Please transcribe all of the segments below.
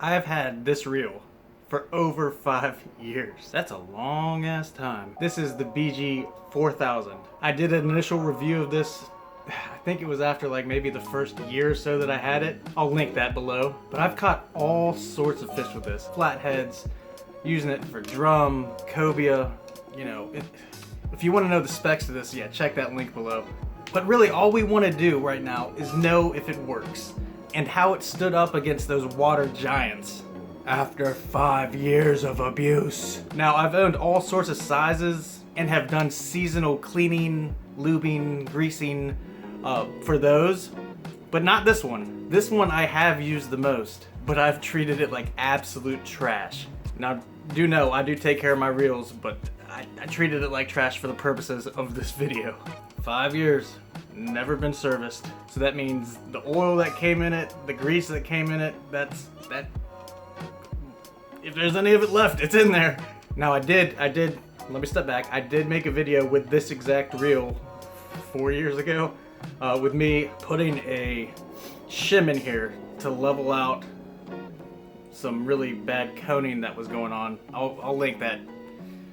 I have had this reel for over 5 years. That's a long ass time. This is the BG 4000. I did an initial review of this. I think it was after like maybe the first year or so that I had it. I'll link that below. But I've caught all sorts of fish with this. Flatheads, using it for drum, cobia, you know. If you want to know the specs of this, yeah, check that link below. But really all we want to do right now is know if it works and how it stood up against those water giants after 5 years of abuse. Now, I've owned all sorts of sizes and have done seasonal cleaning, lubing, greasing for those, but not this one. This one I have used the most, but I've treated it like absolute trash. Now, do know I do take care of my reels, but I treated it like trash for the purposes of this video. 5 years, never been serviced. So that means the oil that came in it, the grease that came in it, that if there's any of it left, it's in there. Now I did, let me step back. I did make a video with this exact reel 4 years ago with me putting a shim in here to level out some really bad coning that was going on. I'll link that.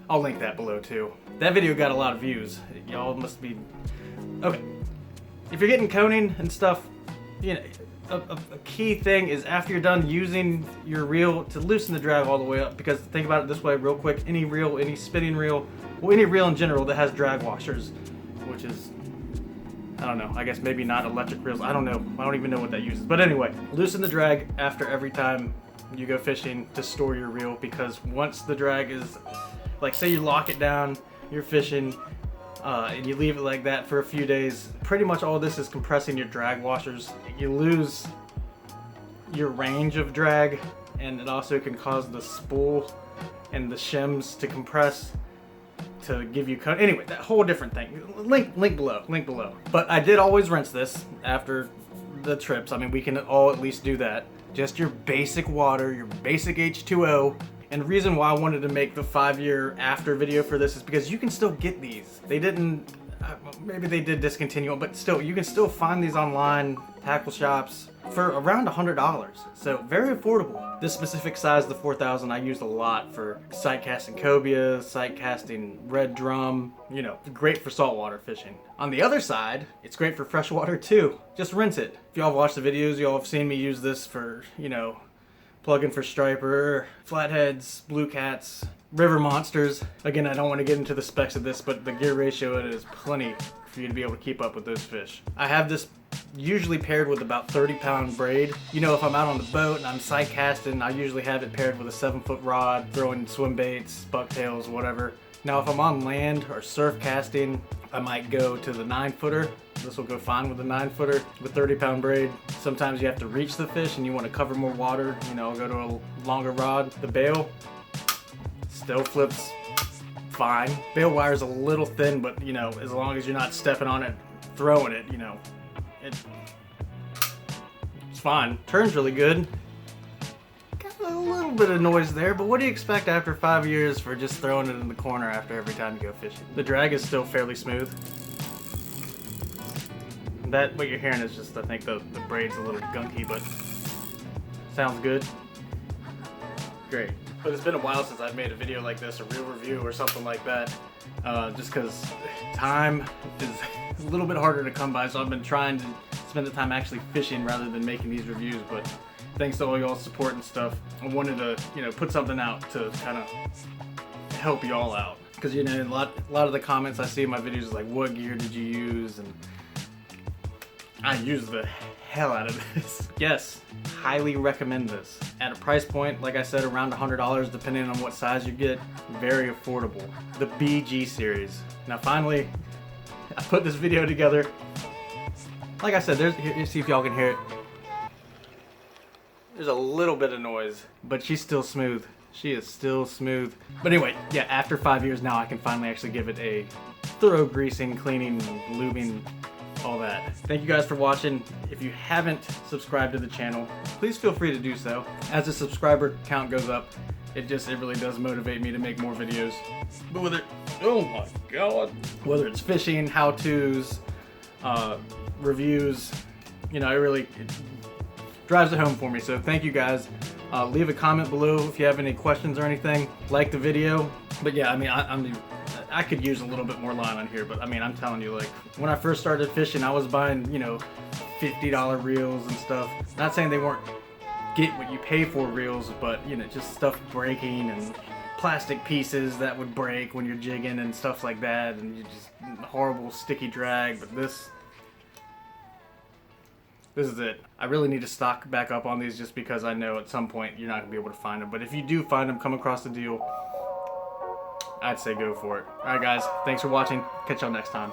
I'll link that below too. That video got a lot of views. Y'all must be okay. If you're getting coning and stuff, you know, a key thing is after you're done using your reel to loosen the drag all the way up, because think about it this way real quick, any reel, any spinning reel, well, any reel in general that has drag washers, which is, I don't know, I guess maybe not electric reels, I don't know, I don't even know what that uses, but anyway, loosen the drag after every time you go fishing to store your reel, because once the drag is, like say you lock it down, you're fishing, and you leave it like that for a few days, pretty much all this is compressing your drag washers. You lose your range of drag, and it also can cause the spool and the shims to compress to give you cut. Anyway, that whole different thing. Link below. But I did always rinse this after the trips. I mean, we can all at least do that. Just your basic water, your basic H2O. And the reason why I wanted to make the 5 year after video for this is because you can still get these. They didn't, maybe they did discontinue them, but still, you can still find these online, tackle shops, for around $100. So very affordable. This specific size, the 4000, I used a lot for sight casting cobia, sight casting red drum, you know, great for saltwater fishing. On the other side, it's great for freshwater too. Just rinse it. If y'all have watched the videos, y'all have seen me use this for, you know, plug-in for striper, flatheads, blue cats, river monsters. Again, I don't want to get into the specs of this, but the gear ratio, it is plenty for you to be able to keep up with those fish. I have this usually paired with about 30-pound braid. You know, if I'm out on the boat and I'm sight casting, I usually have it paired with a 7-foot rod, throwing swim baits, bucktails, whatever. Now, if I'm on land or surf casting, I might go to the 9-footer. This will go fine with a 9-footer with 30-pound braid. Sometimes you have to reach the fish and you want to cover more water. You know, go to a longer rod. The bail still flips fine. Bail wire is a little thin, but you know, as long as you're not stepping on it, throwing it, you know, it's fine. Turns really good. Got a little bit of noise there, but what do you expect after 5 years for just throwing it in the corner after every time you go fishing? The drag is still fairly smooth. That, what you're hearing is just, I think the braid's a little gunky, but sounds good. Great. But it's been a while since I've made a video like this, a real review or something like that, just because time is a little bit harder to come by, so I've been trying to spend the time actually fishing rather than making these reviews, but thanks to all y'all's support and stuff, I wanted to, you know, put something out to kind of help y'all out. Because, you know, a lot of the comments I see in my videos is like, what gear did you use? And I use the hell out of this. Yes, highly recommend this. At a price point, like I said, around $100, depending on what size you get. Very affordable. The BG series. Now finally, I put this video together. Like I said, here, see if y'all can hear it. There's a little bit of noise, but she's still smooth. She is still smooth. But anyway, yeah, after 5 years now, I can finally actually give it a thorough greasing, cleaning, lubing, all that. Thank you guys for watching. If you haven't subscribed to the channel, please feel free to do so. As the subscriber count goes up, it really does motivate me to make more videos. But whether, oh my god, whether it's fishing, how-tos, reviews, you know, it drives it home for me. So thank you guys Leave a comment below if you have any questions or anything. Like the video. But yeah, I mean, I could use a little bit more line on here, but I mean, I'm telling you, like, when I first started fishing, I was buying, you know, $50 reels and stuff. Not saying they weren't get what you pay for reels, but, you know, just stuff breaking and plastic pieces that would break when you're jigging and stuff like that, and you just horrible sticky drag. But this is it. I really need to stock back up on these just because I know at some point you're not gonna be able to find them. But if you do find them, come across the deal, I'd say go for it. Alright guys, thanks for watching. Catch y'all next time.